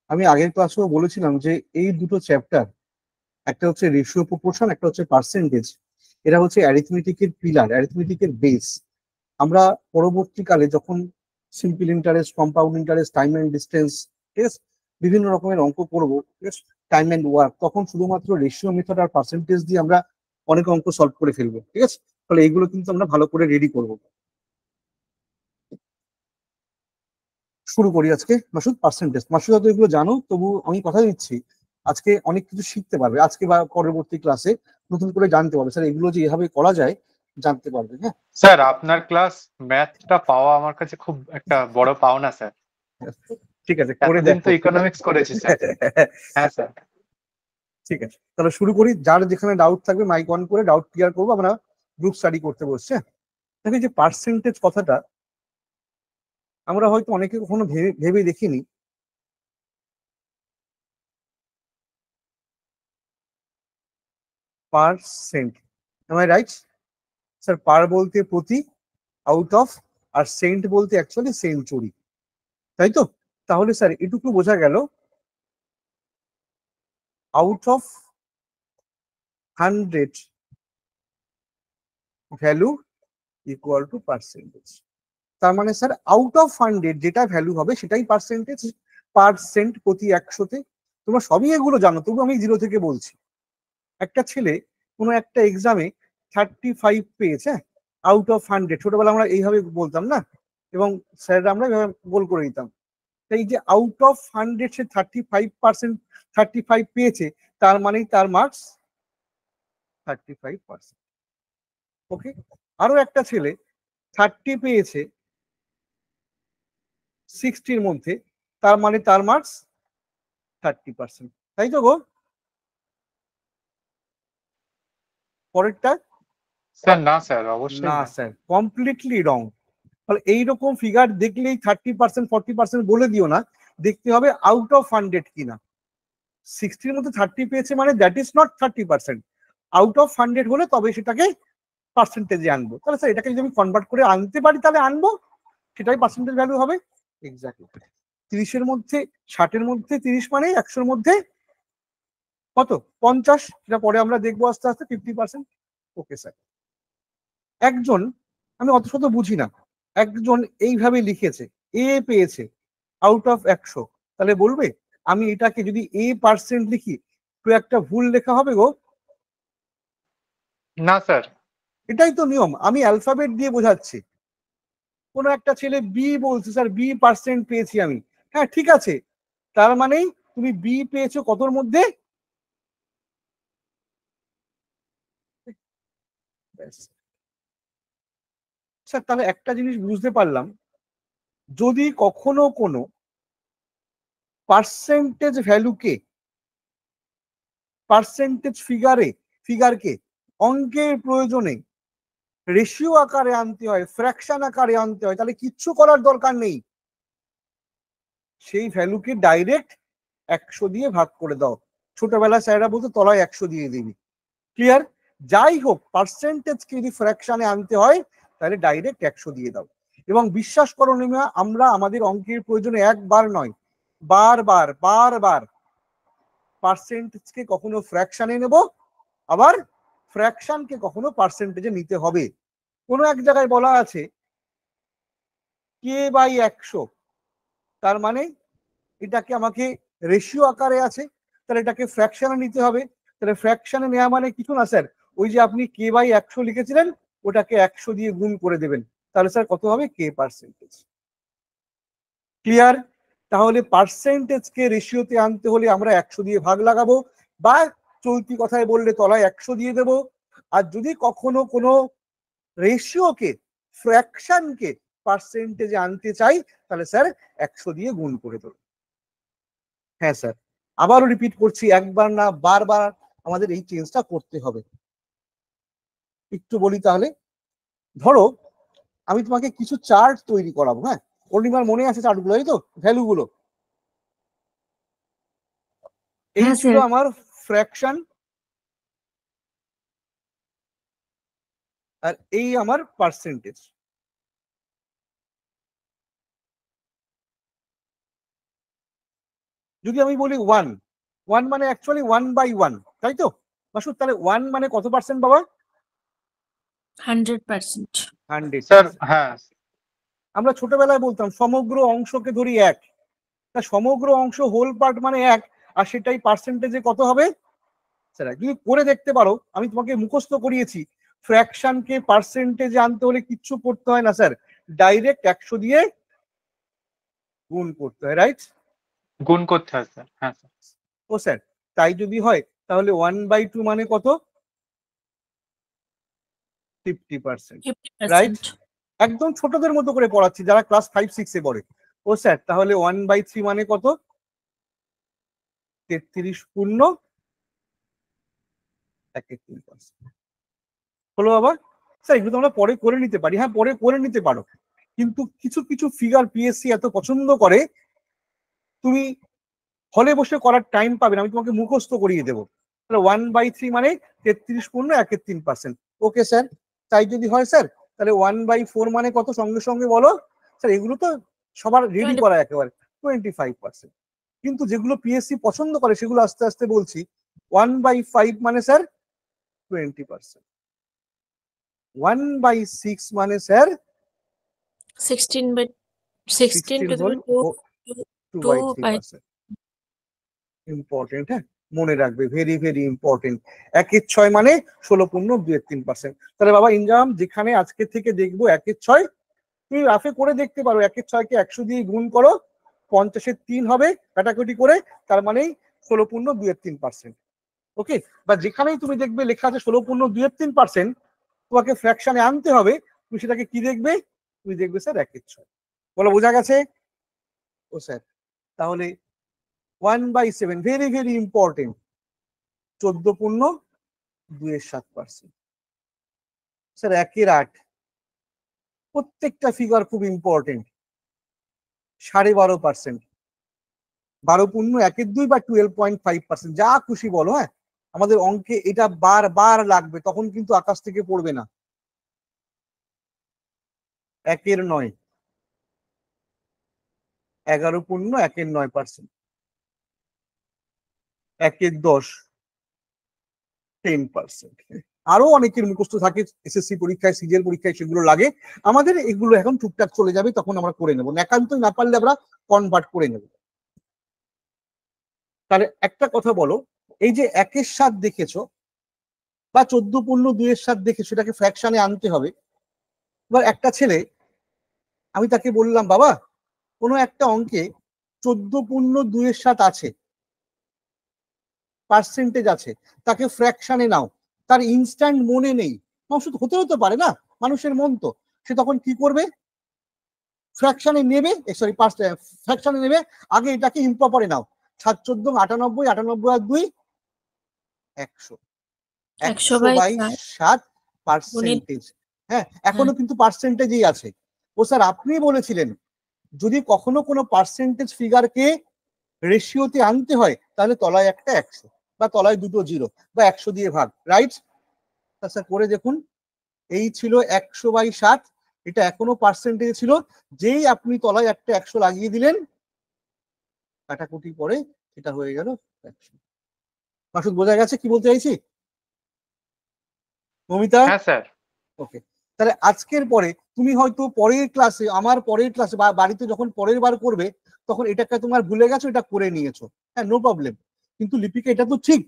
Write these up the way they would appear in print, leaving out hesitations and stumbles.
আমি আগের ক্লাসেও বলেছিলাম যে এই দুটো চ্যাপ্টার, একটা হচ্ছে রেশিও প্রপোর্শন, একটা হচ্ছে পার্সেন্টেজ, এরা হচ্ছে অ্যারিথমেটিকের পিলার, অ্যারিথমেটিকের বেস। আমরা পরবর্তীকালে যখন simple interest, compound interest, time and distance, ঠিক আছে, বিভিন্ন রকমের অঙ্ক করবো, ঠিক আছে, টাইম অ্যান্ড ওয়ার্ক, তখন শুধুমাত্র রেশিও মেথড আর পার্সেন্টেজ দিয়ে আমরা অনেক অঙ্ক সলভ করে ফেলবো, ঠিক আছে। তাহলে এইগুলো কিন্তু আমরা ভালো করে রেডি করবো। শুরু করি আজকে মাসুদ পার্সেন্টেজ। মাসুদ হয়তো এগুলো জানো, তবু আমি কথা দিচ্ছি আজকে অনেক কিছু শিখতে পারবে, আজকে বা পরবর্তী ক্লাসে নতুন করে জানতে পারবে, স্যার এগুলো যে এভাবে করা যায় জানতে পারবে। হ্যাঁ স্যার, আপনার ক্লাস ম্যাথটা পাওয়া আমার কাছে খুব একটা বড় পাওনা স্যার। ঠিক আছে, করে এতদিন তো দেখো। ইকোনমিক্স করেছি স্যার। হ্যাঁ স্যার। ঠিক আছে, তাহলে শুরু করি। যার যেখানে ডাউট থাকবে মাইক অন করে ডাউট ক্লিয়ার করবো, আমরা গ্রুপ স্টাডি করতে বসছে। দেখেন যে পার্সেন্টেজ কথাটা আমরা হয়তো অনেকে কখনো ভেবে দেখিনি। Percent, am I right? Sir per বলতে প্রতি, আউট অফ, আর সেন্ট বলতে অ্যাকচুয়ালি সেঞ্চুরি, তাই তো? তাহলে স্যার এটুকু বোঝা গেল out of 100 value equal to percentage. তার মানে স্যার আউট অফ 100 যেটা ভ্যালু হবে সেটাই পার্সেন্টেজ, পার্সেন্ট প্রতি 100-তে। তোমরা সবই এগুলো জানো, তবু আমি জিরো থেকে বলছি। একটা ছেলে কোনো একটা এক্সামে 35 পেয়েছে, আউট অফ 100, ছোটবেলা আমরা এইভাবে বলতাম না, এবং স্যাররা আমরা এইভাবে গোল করে দিতাম। এই যে আউট অফ 100 সে 35%, 35 পেয়েছে, তার মানেই তার মার্কস 35%। ওকে, আরো একটা ছেলে 30 পেয়েছে 60-র মধ্যে, তার মানে তার মার্কস 30%, তাই তো গো? পরেরটা স্যার না স্যার, অবশ্যই না না। স্যার, কমপ্লিটলি রং। তাহলে এইরকম ফিগার দেখলেই 30%, 40% বলে দিও না, দেখতে হবে আউট অফ 100 কিনা। 60-র মধ্যে 30 পেয়েছে মানে that is not 30%। Out of 100 হলে তবে সেটাকে পার্সেন্টেজে আনবো। তাহলে স্যার এটাকে যদি আমি কনভার্ট করে আনতে পারি তাহলে আনবো, সেটাই পার্সেন্টেজ ভ্যালু হবে। এক্স্যাক্টলি 30-এর মধ্যে, 60-এর মধ্যে 30 মানে 100-র মধ্যে কত? 50, সেটা পরে আমরা দেখবো আস্তে আস্তে 50%। ওকে স্যার, একজন, আমি অত শত বুঝি না, একজন এইভাবে লিখেছে এ পেয়েছে আউট অফ 100, তাহলে বলবে আমি এটাকে যদি এ পার্সেন্ট লিখি তো একটা ভুল লেখা হবে গো? না স্যার। এটাই তো নিয়ম, আমি অ্যালফাবেট দিয়ে বোঝাচ্ছি। কোনো একটা ছেলে বি বলছে স্যার বি পার্সেন্ট পেয়েছি আমি, হ্যাঁ ঠিক আছে, তার মানেই তুমি বি পেয়েছো কতর মধ্যে? স্যার তাহলে একটা জিনিস বুঝতে পারলাম, যদি কখনো কোনো পার্সেন্টেজ ভ্যালুকে, পার্সেন্টেজ ফিগারকে অঙ্কের প্রয়োজনে রেশিও আকারে আনতে হয়, ফ্র্যাকশন আকারে আনতে হয়, তাহলে কিচ্ছু করার দরকার নেই, সেই ভ্যালুকে ডাইরেক্ট 100 দিয়ে ভাগ করে দাও। ছোটবেলায় স্যাররা বলতো তলায় 100 দিয়ে দিবি। ক্লিয়ার? যাই হোক, পার্সেন্টেজকে যদি ফ্র্যাকশনে আনতে হয় তাহলে ডাইরেক্ট 100 দিয়ে দাও। এবং বিশ্বাস করো নিমা, আমরা আমাদের অঙ্কের প্রয়োজনে একবার নয়, বারবার বারবার পার্সেন্টেজকে কখনো ফ্র্যাকশনে নেব, আবার ফ্র্যাকশনকে কখনো পার্সেন্টেজে নিতে হবে। কোনো এক জায়গায় বলা আছে k/100, তার মানে এটাকে আমাকে রেশিও আকারে আছে, তাহলে এটাকে ফ্র্যাকশনে নিতে হবে। তাহলে ফ্র্যাকশনে নেওয়া মানে কিছু না স্যার, ওই যে আপনি k/100 লিখেছিলেন ওটাকে 100 দিয়ে গুণ করে দেবেন, তাহলে স্যার কত হবে? k percentage. ক্লিয়ার? তাহলে পার্সেন্টেজকে রেশিওতে আনতে হলে আমরা 100 দিয়ে ভাগ লাগাবো, বা চলতি কথায় বললে তলায় 100 দিয়ে দেব। আর যদি কখনো কোনো রেশিওকে, ফ্র্যাকশনকে পার্সেন্টেজে আনতে চাই তাহলে স্যার 100 দিয়ে গুণ করে দেবো। হ্যাঁ স্যার, আবারও রিপিট করছি, একবার না বারবার আমাদের এই চেঞ্জটা করতে হবে। একটু বলি তাহলে, ধরো আমি তোমাকে কিছু চার্ট তৈরি করাবো, হ্যাঁ? অর্ণিমার মনে আছে চার্টগুলো, এই তো ভ্যালুগুলো? এই হ্যাঁ ছিল স্যার। আমার ফ্র্যাকশন, আর এই আমার পার্সেন্টেজ। যদি আমি বলি 1, 1 মানে অ্যাকচুয়ালি 1/1, তাই তো মাসুদ? তাহলে 1 মানে কত পার্সেন্ট বাবা? 100%। 100। স্যার হ্যাঁ, আমরা ছোটবেলায় বলতাম সমগ্র অংশকে ধরি 1, তা সমগ্র অংশ হোল পার্ট মানে 1, আর সেটাই পার্সেন্টেজে কত হবে স্যার? যদি করে দেখতে পারো, আমি তোমাকে মুখস্থ করিয়েছি, ফ্র্যাকশনকে পার্সেন্টেজে আনতে হলে কিচ্ছু করতে হয় না স্যার, ডাইরেক্ট 100 দিয়ে গুণ করতে হয়, রাইট? গুণ করতে হয় স্যার। হ্যাঁ স্যার। ও স্যার, তাই যদি হয় তাহলে 1/2 মানে কত? 50%, রাইট? 50%। একদম ছোটদের মতো করে পড়াচ্ছি, যারা ক্লাস 5-6 এ পড়ে। ও স্যার, তাহলে 1/3 মানে কত? 33 পূর্ণ 1/3%। হলো বাবা? স্যার এগুলো তোমরা পরে করে নিতে পারি, হ্যাঁ পরে করে নিতে পারো, কিন্তু কিছু কিছু ফিগার পিএসসি এত পছন্দ করে, তুমি হলে বসে করার টাইম পাবে না, আমি তোমাকে মুখস্থ করিয়ে দেবো। তাহলে 1/3 মানে 33 পূর্ণ 1/3%। ওকে স্যার, তাই যদি হয় স্যার তাহলে 1/4 মানে কত? সঙ্গে সঙ্গে বলো স্যার, এগুলো তো সবার রেডি করা একেবারে 25%। কিন্তু যেগুলো পিএসসি পছন্দ করে সেগুলো আস্তে আস্তে বলছি। 1/5 মানে স্যার 20%। 1/6 মানে স্যার 16 হল to 2/3%। ইম্পর্টেন্ট, হ্যাঁ মনে রাখবে, ভেরি ভেরি ইম্পর্টেন্ট। 1/6 মানে 16 পূর্ণ 2/3%। তাহলে বাবা ইনজাম, যেখানে আজকে থেকে দেখবো 1/6, তুমি রাফে করে দেখতে পারো, 1/6 কে 100 দিয়ে গুণ করো, 50-এর 3 হবে কাটাকুটি করে, তার মানেই 16 পূর্ণ 2/3%। ওকে, বা যেখানেই তুমি দেখবে লেখা আছে 16 পূর্ণ 2/3%, তোমাকে ফ্র্যাকশনে আনতে হবে, তুমি সেটাকে কি দেখবে? তুমি দেখবে স্যার 1/6। বলো বোঝা গেছে? ও স্যার, তাহলে 1/7 ভেরি ভেরি ইম্পর্টেন্ট, 14 পূর্ণ 2/7%। স্যার 1/8, প্রত্যেকটা ফিগার খুব ইম্পর্টেন্ট, 12.5%। 12 পূর্ণ 1/2 বা 12.5%, যা খুশি বলো, হ্যাঁ আমাদের অঙ্কে এটা বারবার লাগবে, তখন কিন্তু আকাশ থেকে পড়বে না। 1/9, 11 পূর্ণ 1/9%। 1/10, 10%। আরো অনেকের মুখস্থ থাকে, এসএসসি পরীক্ষায়, সিজিএল পরীক্ষায় সেগুলো লাগে, আমাদের এগুলো এখন টুকটাক চলে যাবে, তখন আমরা করে নেবো, একান্ত না পারলে আমরা কনভার্ট করে নেব। তাহলে একটা কথা বলো, এই যে 1/7 দেখেছো বা 14 পূর্ণ 2/7 দেখেছো, সেটাকে ফ্র্যাকশনে আনতে হবে। এবার একটা ছেলে, আমি তাকে বললাম বাবা কোনো একটা অঙ্কে 14 পূর্ণ 2/7 আছে, পার্সেন্টেজ আছে, তাকে ফ্র্যাকশনে নাও, তার ইনস্ট্যান্ট মনে নেই, শুধু হতে পারে না, মানুষের মন তো, সে তখন কি করবে? ফ্র্যাকশনে নেবে, সরি ফ্র্যাকশনে নেবে, আগে এটাকে ইম্প্রপারে নাও। 7 14 98, 98 আর 2 100, 100/7 পার্সেন্টেজ। হ্যাঁ এখনো কিন্তু পার্সেন্টেজই আছে। ও স্যার আপনি বলেছিলেন যদি কখনো কোনো পার্সেন্টেজ ফিগারকে রেশিওতে আনতে হয় তাহলে তলায় একটা 100 বা তলায় দুটো 0 বা 100 দিয়ে ভাগ, রাইট? স্যার করে দেখুন, এই ছিল 100/7, এটা এখনো পার্সেন্টেজ ছিল, যেই আপনি তলায় একটা 100 লাগিয়ে দিলেন, কাটাকুটি করে এটা হয়ে গেল 100। মাসুদ বোঝা গেছে কি বলতে চাইছি? মমিতা? হ্যাঁ স্যার। ওকে, তাহলে আজকের পরে তুমি হয়তো পরের ক্লাসে, আমার পরের ক্লাসে বা বাড়িতে যখন পরের বার করবে, তখন এটাকে তোমার ভুলে গেছো, এটা করে নিয়েছো, হ্যাঁ নো প্রবলেম, কিন্তু লিপিকা এটা তো ঠিক,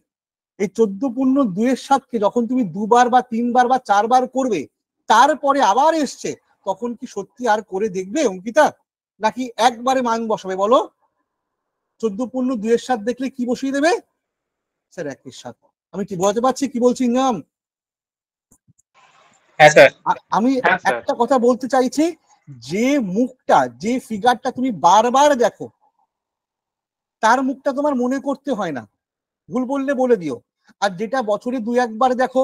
এই 14 পূর্ণ 2/7 যখন তুমি 2বার বা 3বার বা 4বার করবে, তারপরে আবার এসছে, তখন কি সত্যি আর করে দেখবে অঙ্কিতা, নাকি একবারে মান বসাবে বলো? 14 পূর্ণ 2/7 দেখলে কি বসিয়ে দেবে? স্যার 1/7। আমি কি বোঝাতে পারছি কি বলছি নাম? হ্যাঁ স্যার। আমি হ্যাঁ স্যার। একটা কথা বলতে চাইছি, যে মুখটা, যে ফিগারটা তুমি বারবার দেখো, তার মুখটা তোমার মনে করতে হয় না, ভুল বললে বলে দিও। আর যেটা বছরে 2-1বার দেখো,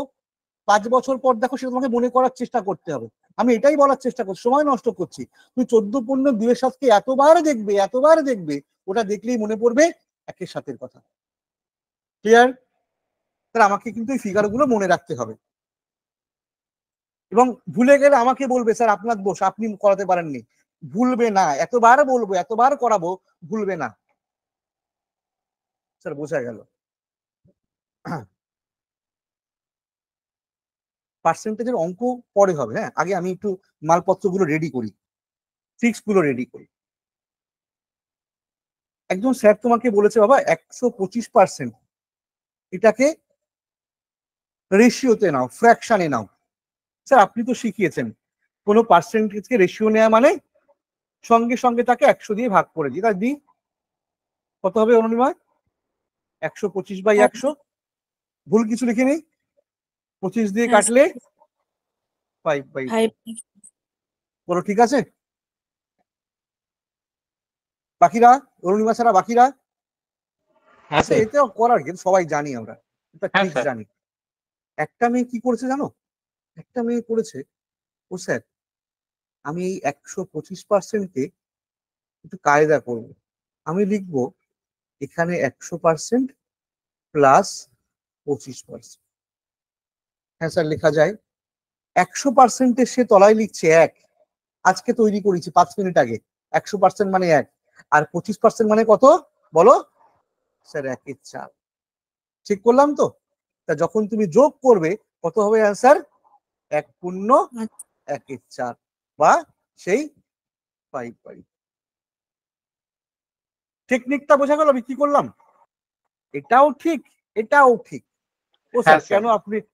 5 বছর পর দেখো, সেটা তোমাকে মনে করার চেষ্টা করতে হবে। আমি এটাই বলার চেষ্টা করছি, সময় নষ্ট করছি। তুমি 14 পূর্ণ 2/7 এতবার দেখবে, এতবার দেখবে, ওটা দেখলেই মনে পড়বে 1/7 কথা। ক্লিয়ার? তাহলে আমাকে কিন্তু এই ফিগার গুলো মনে রাখতে হবে, এবং ভুলে গেলে আমাকে বলবে স্যার আপনার দোষ, আপনি করাতে পারেননি। ভুলবে না, এতবার বলবো, এতবার করাবো, ভুলবে না। স্যার বোঝা গেল। পার্সেন্টেজের অঙ্ক পরে হবে, হ্যাঁ আগে আমি একটু মালপত্রগুলো রেডি করি, ট্রিক্স গুলো রেডি করি। একজন স্যার তোমাকে বলেছে বাবা 125%, এটাকে রেশিওতে নাও, ফ্র্যাকশনে নাও। স্যার আপনি তো শিখিয়েছেন কোনো পার্সেন্টেজকে রেশিও নেওয়া মানে সঙ্গে সঙ্গে তাকে 100 দিয়ে ভাগ করে দিই, তাই দিই কত হবে অরুণিমা? 125/100, ভুল কিছু লিখিনি? 25 দিয়ে কাটলে 5/5, বলো ঠিক আছে? বাকিরা, অরুণিমা ছাড়া বাকিরা? আচ্ছা এতে করার কিন্তু সবাই জানি আমরা, এটা ঠিক জানি। একটা মেয়ে কি করেছে জানো? একটা মেয়ে করেছে, ও স্যার আমি এই 125%কে একটু কায়দা করব, আমি লিখবো এখানে 100% প্লাস 25%। হ্যাঁ স্যার লেখা যায়। 100%-এর সে তলায় লিখছে 1, আজকে তৈরি করেছি 5 মিনিট আগে। 100% মানে 1, আর 25% মানে কত বলো? স্যার 1/4। ঠিক করলাম তো? তা যখন তুমি যোগ করবে কত হবে অ্যান্সার? 1/1/4 বা সেই 5/5। টেকনিকটা বোঝা গেল আমি কি করলাম? এটাও ঠিক, এটাও ঠিক। ও স্যার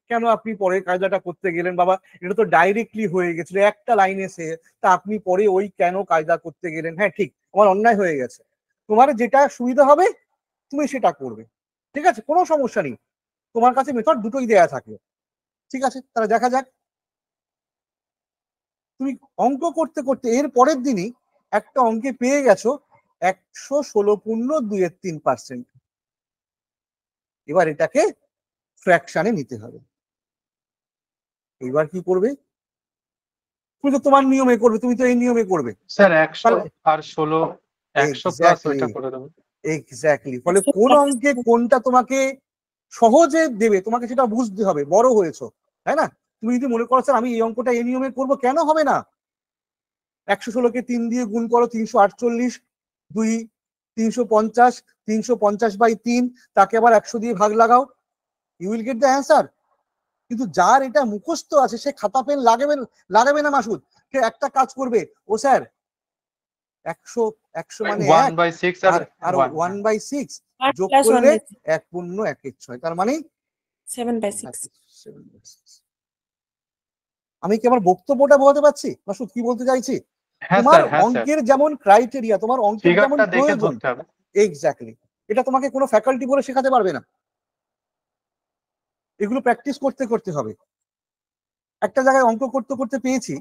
কেন আপনি পরে কায়দাটা করতে গেলেন বাবা? এটা তো ডাইরেক্টলি হয়ে গেছিল একটা লাইনে সে, তা আপনি পরে ওই কেন কায়দা করতে গেলেন? হ্যাঁ ঠিক, আমার অন্যায় হয়ে গেছে। তোমার যেটা সুবিধা হবে তুমি সেটা করবে, ঠিক আছে, কোনো সমস্যা নেই। তোমার কাছে মেথড দুটোই দেয়া থাকে, ঠিক আছে, তাহলে দেখা যাক। তুমি অঙ্ক করতে করতে এর পরের দিনই একটা অঙ্কে পেয়ে গেছো 116.23%। এবার এটাকে ফ্র্যাকশনে নিতে হবে। এবার কি করবে? তুমি তো তোমার নিয়মে করবে, তুমি তো এই নিয়মে করবে স্যার 100 আর 16, 100 প্লাস ওইটা করে দেবো। এক্স্যাক্টলি। ফলে কোন অঙ্কে কোনটা তোমাকে সহজে দেবে তোমাকে সেটা বুঝতে হবে, বড় হয়েছো তাই না? তুমি যদি মনে করো স্যার আমি এই অঙ্কটা এই নিয়মে করবো, কেন হবে না? 116-কে 3 দিয়ে গুণ করো, 348, 2 350, 350/3, তাকে আবার 100 দিয়ে ভাগ লাগাও, you will get the answer. কিন্তু যার এটা মুখস্থ আছে সে খাতা পেন লাগাবে না মাসুদ, সে একটা কাজ করবে, ও স্যার 100 মানে 1/6 আর 1/6 যোগ করলে 1/1/6, তার মানে 7/6। আমি কি আমার বক্তব্যটা বোঝাতে পারছি মাসুদ কি বলতে চাইছি? হ্যাঁ তোমার স্যার, হ্যাঁ স্যার, অঙ্কের যেমন ক্রাইটেরিয়া, তোমার অঙ্কের যেমন ফিগারটা দেখে প্রয়োজন, ধরতে হবে। এক্স্যাক্টলি, এটা তোমাকে কোনো ফ্যাকাল্টি বলে শেখাতে পারবে না, এগুলো প্র্যাকটিস করতে করতে হবে। একটা জায়গায় অঙ্ক করতে করতে পেয়েছি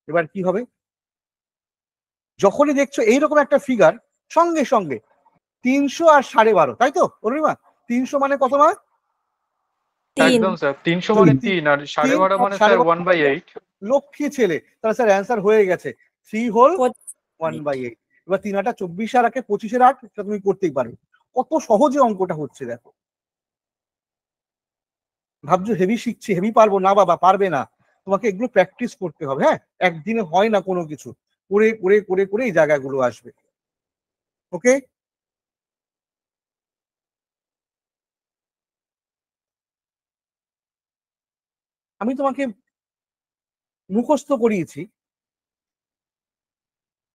এবার কি হবে? যখনই দেখছো এইরকম একটা ফিগার, সঙ্গে সঙ্গে 300 আর 12.5, তাই তো অরুণিমা? 300 মানে কত মা? একদম স্যার, 300 মানে 3 আর 12.5 মানে স্যার 1/8। লক্ষ্মী ছেলে, তাহলে স্যার অ্যান্সার হয়ে গেছে 3 হোল 1/8। এবার 3 8 24 আর 8 25-এর 8, এটা তুমি করতেই পারো। কত সহজে অঙ্কটা হচ্ছে দেখো। ভাবছো হেভি শিখছি, হেভি পারবো না বাবা, পারবে না, তোমাকে এগুলো প্র্যাকটিস করতে হবে। হ্যাঁ একদিনে হয় না কোনো কিছু, করে করে করে করে এই জায়গাগুলো আসবে। ওকে, আমি তোমাকে মুখস্থ করিয়েছি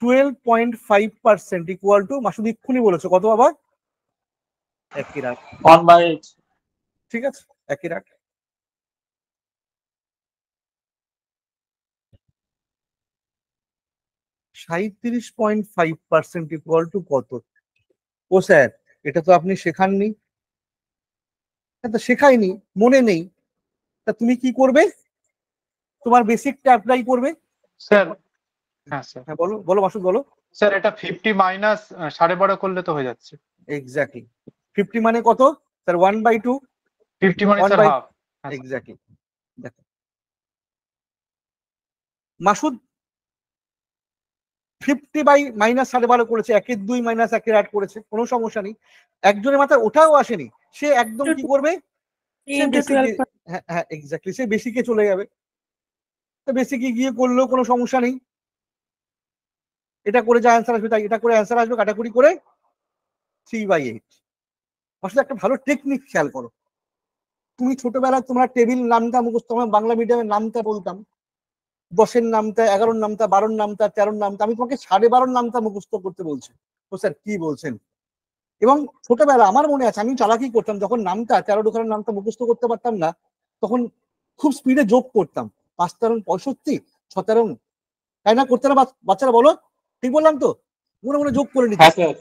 12.5% ইকুয়াল টু, মাসুদ এক্ষুনি বলেছো কত বাবা? একই রাখ, 1/8। ঠিক আছে, একই রাখ। (37.5% ইকুয়াল টু কত? ও স্যার এটা তো আপনি শেখাননি। তো শেখায়নি, মনে নেই, তা তুমি কি করবে? তোমার বেসিকটা অ্যাপ্লাই করবে। স্যার হ্যাঁ স্যার, হ্যাঁ বলো বলো মাসুদ বলো। স্যার এটা 50 মাইনাস 12.5 করলে তো হয়ে যাচ্ছে। এক্স্যাক্টলি, 50 মানে কত স্যার? 1/2। 50 মানে স্যার হাফ। এক্স্যাক্টলি। দেখো মাসুদ 50/-12 করেছে, 1/2 - 1/8 করেছে, কোনো সমস্যা নেই। একজনের মাথায় ওটাও আসেনি, সে একদম কি করবে, 3 সে into বেসিকে, 12. হ্যাঁ হ্যাঁ এক্স্যাক্টলি, সে বেসিকে চলে যাবে। তো বেসিকে গিয়ে করলেও কোনো সমস্যা নেই, এটা করে যা অ্যান্সার আসবে তাই, এটা করে অ্যান্সার আসবে, কাটাকুটি করে 3/8। আসলে একটা ভালো টেকনিক খেয়াল করো। তুমি ছোটবেলায় তোমরা টেবিল নামটা মুখস্থ, আমরা বাংলা মিডিয়ামের নামটা বলতাম, 10-এর নামটা, 11-র নামটা, 12-র নামটা, 13-র নামটা, আমি তোমাকে 12.5-র নামটা মুখস্থ করতে বলছি। তো স্যার কি বলছেন? এবং ছোটবেলা আমার মনে আছে আমি চালাকি করতাম, যখন নামটা 13 দোকানের নামটা মুখস্থ করতে পারতাম না, তখন খুব স্পিডে যোগ করতাম, 5-13 65, 6-13, তাই না? করতে না বাচ্চারা, বলো ঠিক বললাম তো? মনে মনে যোগ করে নিতে, হ্যাঁ স্যার।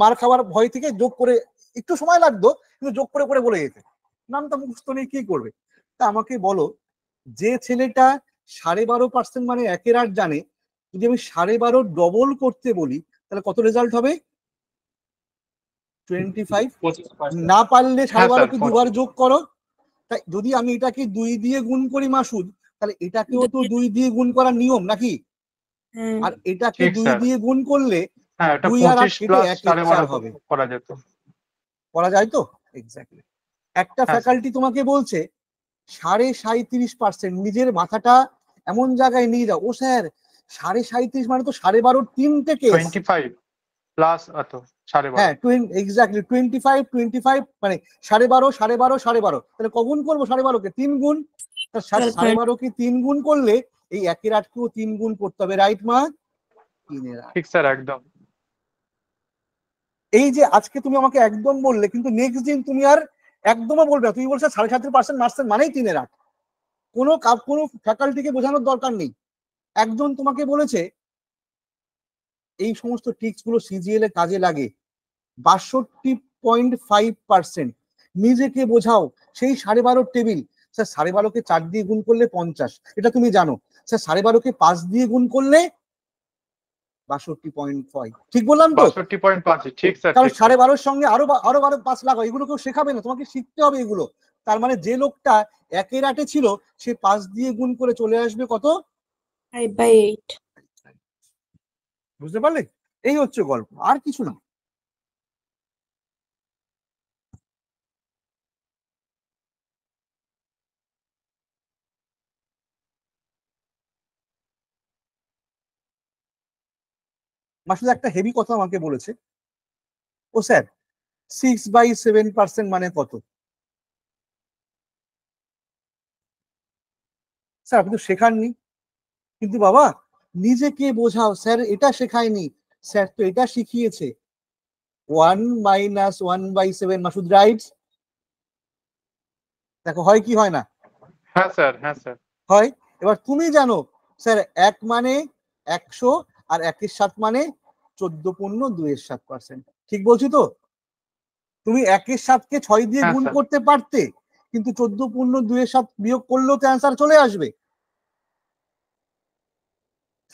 মার খাওয়ার ভয় থেকে যোগ করে, একটু সময় লাগতো কিন্তু যোগ করে করে বলে যেতে, নামটা মুখস্থ নেই কি করবে। তা আমাকে বলো, যে ছেলেটা 12.5% মানে 1/8 জানে, যদি আমি 12.5 ডবল করতে বলি তাহলে কত রেজাল্ট হবে? 25। 25%। না পারলে হ্যাঁ স্যার, 12.5কে দুবার যোগ করো। তাই যদি আমি এটাকে 2 দিয়ে গুণ করি মাসুদ, তাহলে এটাকেও তো 2 দিয়ে গুণ করার নিয়ম নাকি? হ্যাঁ। আর এটাকে ঠিক 2 স্যার। দিয়ে গুণ করলে হ্যাঁ, এটা 2 আর 8 25 কেটে প্লাস 1 4 12.5 হবে, করা যেত। করা যায় তো? এক্স্যাক্টলি। একটা হ্যাঁ স্যার। ফ্যাকাল্টি তোমাকে বলছে 37.5%, নিজের মাথাটা এমন জায়গায় নিয়ে যাও, ও স্যার 37.5 মানে তো 12.5 3টে কেস। 25 প্লাস এত 12.5। হ্যাঁ এক্স্যাক্টলি 25 25 মানে 12.5 12.5 12.5, তাহলে কগুণ করবো 12.5কে? 3 গুণ। 12.5কে 3 গুণ করলে এই 1/8কেও 3 গুণ করতে হবে, রাইট মা? 3/8। ঠিক স্যার, একদম। এই যে আজকে তুমি আমাকে একদম বললে, কিন্তু নেক্সট দিন তুমি আর একদমও বলবে না, তুমি বলছো 37% মার্কস মানেই 3/8। কোনো ফ্যাকাল্টিকে বোঝানোর দরকার নেই, একজন তোমাকে বলেছে এই সমস্ত ট্রিক্স গুলো সিজিএল এ কাজে লাগে, 62.5%। নিজেকে বোঝাও, সেই 12.5 টেবিল, স্যার 12.5কে 4 দিয়ে গুণ করলে 50, এটা তুমি জানো। স্যার 12.5কে 5 দিয়ে গুণ করলে 62.5, ঠিক বললাম তো? 62.5, ঠিক স্যার, কারণ ঠিক স্যার। 12.5-র সঙ্গে আরো আরো 5 লাখ হয়, এগুলো কেউ শেখাবে না, তোমাকে শিখতে হবে এগুলো। তার মানে যে লোকটা 1/8 ছিল, সে 5 দিয়ে গুণ করে চলে আসবে কত? 5/8. বুঝতে পারলে? এই হচ্ছে গল্প, আর কিছু না। মাসুদ একটা হেভি কথা আমাকে বলেছে, ও স্যার 6/7% মানে কত? স্যার আপনি তো শেখাননি। কিন্তু বাবা নিজেকে বোঝাও, স্যার এটা শেখায়নি, স্যার তো এটা শিখিয়েছে, 1 - 1/7 মাসুদ, রাইট? দেখো হয় কি হয় না? হ্যাঁ স্যার, হ্যাঁ স্যার। হয়। এবার তুমি জানো স্যার 1 মানে 100, আর 1/7 মানে 14.2%, ঠিক বলছি তো? তুমি 1/7কে 6 দিয়ে হ্যাঁ গুণ স্যার। করতে পারতে, কিন্তু 14.2 বিয়োগ করলেও তো অ্যান্সার চলে আসবে,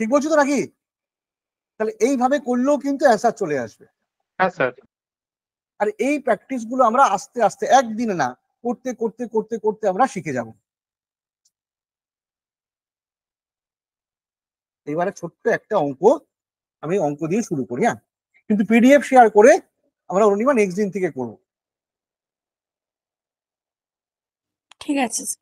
ঠিক বলছি তো নাকি? তাহলে এইভাবে করলেও কিন্তু অ্যান্সার চলে আসবে। হ্যাঁ স্যার। আর এই প্র্যাকটিস গুলো আমরা আস্তে আস্তে, একদিনে না, করতে করতে করতে করতে আমরা শিখে যাব। এবারে ছোট্ট একটা অঙ্ক, আমি অঙ্ক দিয়ে শুরু করি, হ্যাঁ, কিন্তু পিডিএফ শেয়ার করে আমরা অরুণিমা নেক্সট দিন থেকে করবো। ঠিক আছে স্যার।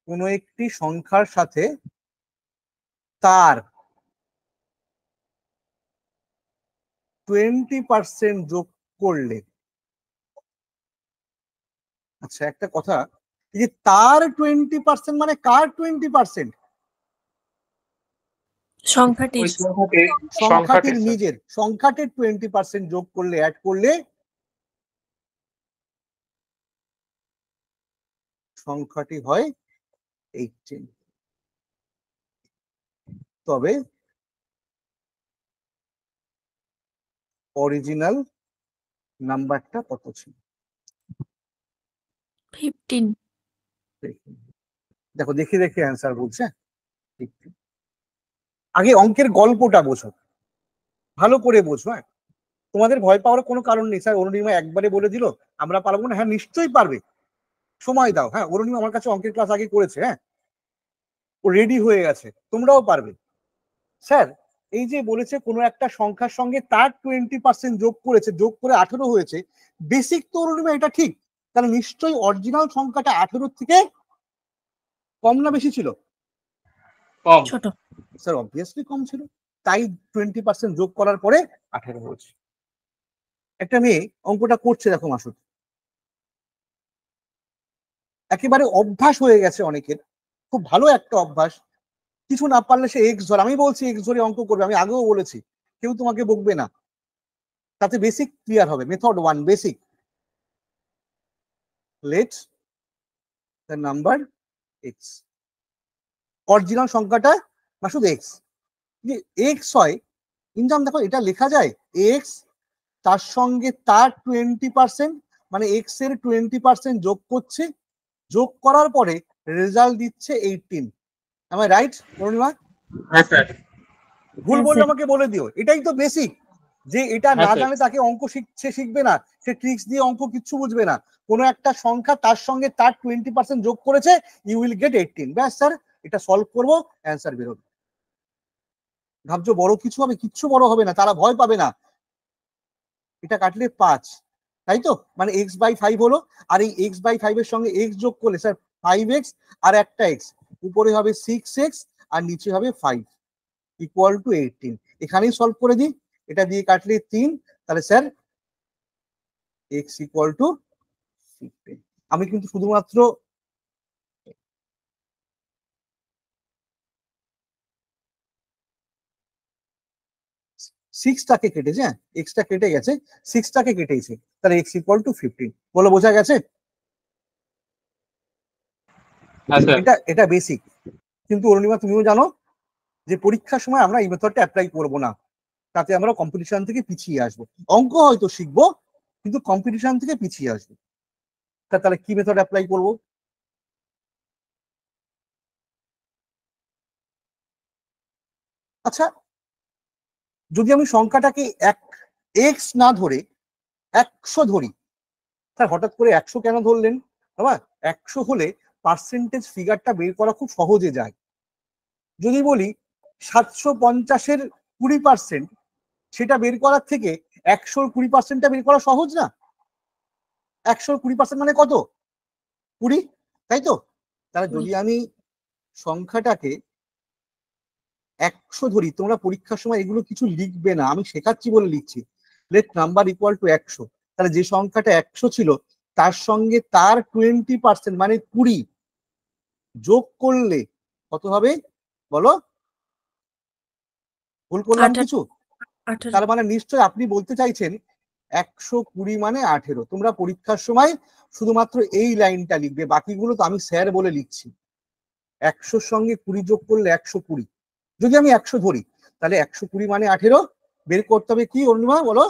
কোনো একটি সংখ্যার সাথে তার 20% যোগ করলে, আচ্ছা একটা কথা, এই যে তার 20% মানে কার 20%? সংখ্যাটির। ওই সংখ্যাটির সংখ্যাটির স্যার। নিজের, সংখ্যাটির 20% যোগ করলে, অ্যাড করলে সংখ্যাটি হয় 18। তবে অরিজিনাল নাম্বারটা কত ছিল? 15. দেখো দেখে দেখে অ্যান্সার বলছে। আগে অঙ্কের গল্পটা বোঝো, ভালো করে বোঝো, হ্যাঁ। তোমাদের ভয় পাওয়ার কোনো কারণ নেই। স্যার অরুণিমা একবারে বলে দিল আমরা পারবো না, হ্যাঁ নিশ্চয়ই পারবে, সময় দাও। হ্যাঁ অরুণিমা আমার কাছে অঙ্কের ক্লাস আগে করেছে, হ্যাঁ ও রেডি হয়ে গেছে, তোমরাও পারবে। স্যার এই যে বলেছে কোনো একটা সংখ্যার সঙ্গে তার 20% যোগ করেছে, যোগ করে 18 হয়েছে, বেসিক তো অরুণিমা এটা ঠিক, তাহলে নিশ্চয়ই অরিজিনাল সংখ্যাটা 18 থেকে কম না বেশি ছিল? কম। ছোট। স্যার অবভিয়াসলি কম ছিল, তাই 20% যোগ করার পরে 18 হয়েছে। একটা মেয়ে অঙ্কটা করছে, দেখো মাসুদ, একেবারে অভ্যাস হয়ে গেছে অনেকের, খুব ভালো একটা অভ্যাস, কিছু না পারলে সে এক্স ধরে, আমি বলছি এক্স ধরে অঙ্ক করবে, আমি আগেও বলেছি, কেউ তোমাকে বকবে না, তাতে বেসিক ক্লিয়ার হবে। Method 1 basic, let the number x, original সংখ্যাটা মাসুদ এক্স, যে এক্স হয় ইনজাম, দেখো এটা লেখা যায় এক্স তার সঙ্গে তার 20%, মানে এক্স এর 20% যোগ করছে, যোগ করার পরে রেজাল্ট দিচ্ছে 18। আমার রাইট অরুণিমা? হ্যাঁ স্যার। ভুল হ্যাঁ, বললে স্যার। আমাকে বলে দিও, এটাই তো বেসিক, যে এটা হ্যাঁ, না স্যার। জানে তাকে অঙ্ক শিখবে না, সে ট্রিক্স দিয়ে অঙ্ক কিচ্ছু বুঝবে না। কোনো একটা সংখ্যা তার সঙ্গে তার 20% যোগ করেছে, ইউ উইল গেট 18। ব্যাস স্যার, এটা সলভ করবো, অ্যান্সার বেরোবে। ভাবছো বড় কিছু হবে? কিচ্ছু বড় হবে না, তারা ভয় পাবে না। এটা কাটলে 5, তাই তো, মানে x/5 হলো, আর এই x/5 এর সঙ্গে x যোগ করলে স্যার 5x আর একটা x, উপরে হবে 6x আর নিচে হবে 5 ইকুয়াল টু 18। এখানেই সলভ করে দিই, এটা দিয়ে কাটলে 3, তাহলে স্যার x ইকুয়াল টু 15। আমি কিন্তু শুধুমাত্র সিক্সটাকে কেটেছে, হ্যাঁ এক্সটা কেটে গেছে, সিক্সটাকে কেটেছে, তাহলে x ইকুয়াল টু 15। বলো বোঝা গেছে? হ্যাঁ স্যার। এটা এটা বেসিক। কিন্তু অরুণিমা তুমিও জানো যে পরীক্ষার সময় আমরা এই মেথডটা অ্যাপ্লাই করবো না, তাতে আমরা কম্পিটিশন থেকে পিছিয়ে আসবো। অঙ্ক হয়তো শিখবো, কিন্তু কম্পিটিশন থেকে পিছিয়ে আসবো। তাহলে কি মেথড অ্যাপ্লাই করবো? আচ্ছা, যদি আমি সংখ্যাটাকে এক্স না ধরে 100 ধরি, স্যার হঠাৎ করে 100 কেন ধরলেন বাবা? 100 হলে পার্সেন্টেজ ফিগারটা বের করা খুব সহজে যায়। যদি বলি 750-এর 20%, সেটা বের করার থেকে 100-র 20%টা বের করা সহজ না? 100-র 20% মানে কত? 20, তাই তো? তাহলে 20 যদি আমি সংখ্যাটাকে 100 ধরি, তোমরা পরীক্ষার সময় এগুলো কিছু লিখবে না, আমি শেখাচ্ছি বলে লিখছি। লেট নাম্বার ইকুয়াল টু 100, তাহলে যে সংখ্যাটা 100 ছিল তার সঙ্গে তার 20% মানে 20 যোগ করলে কত হবে বলো? ভুল করলাম 18 কিছু? 18 তার মানে নিশ্চয়ই আপনি বলতে চাইছেন 120 মানে 18। তোমরা পরীক্ষার সময় শুধুমাত্র এই লাইনটা লিখবে, বাকিগুলো তো আমি স্যার বলে লিখছি। 100-র সঙ্গে 20 যোগ করলে 120। যদি আমি 100 ধরি, তাহলে 120 মানে 18, বের করতে হবে কি অরুণিমা বলো?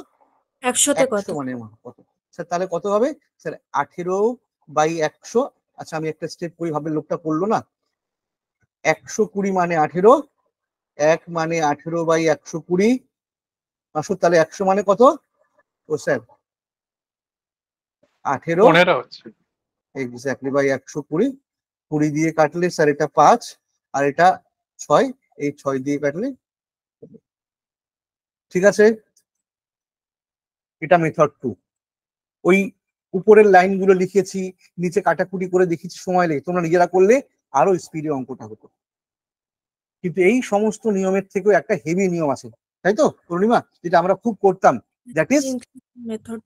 100-তে কত? 100 মানে কত? স্যার তাহলে কত হবে স্যার? 18/100। আচ্ছা আমি একটা স্টেপ করি, ভাবে লোকটা করলো না। 120 মানে 18, 1 মানে 18/120 মাসুদ, তাহলে 100 মানে কত? ও স্যার 18 15 হচ্ছে। Exactly by 120। 20 দিয়ে কাটলে স্যার এটা 5 আর এটা 6, এই 6 দিয়ে কাটলে, ঠিক আছে। এটা মেথড 2। ওই উপরের লাইনগুলো লিখেছি, নিচে কাটাকুটি করে দেখেছি, সময় লেগে, তোমরা নিজেরা করলে আরো স্পিডে অঙ্কটা হতো। কিন্তু এই সমস্ত নিয়মের থেকেও একটা হেভি নিয়ম আছে, তাই তো পূর্ণিমা, যেটা আমরা খুব করতাম, দ্যাট ইজ মেথড।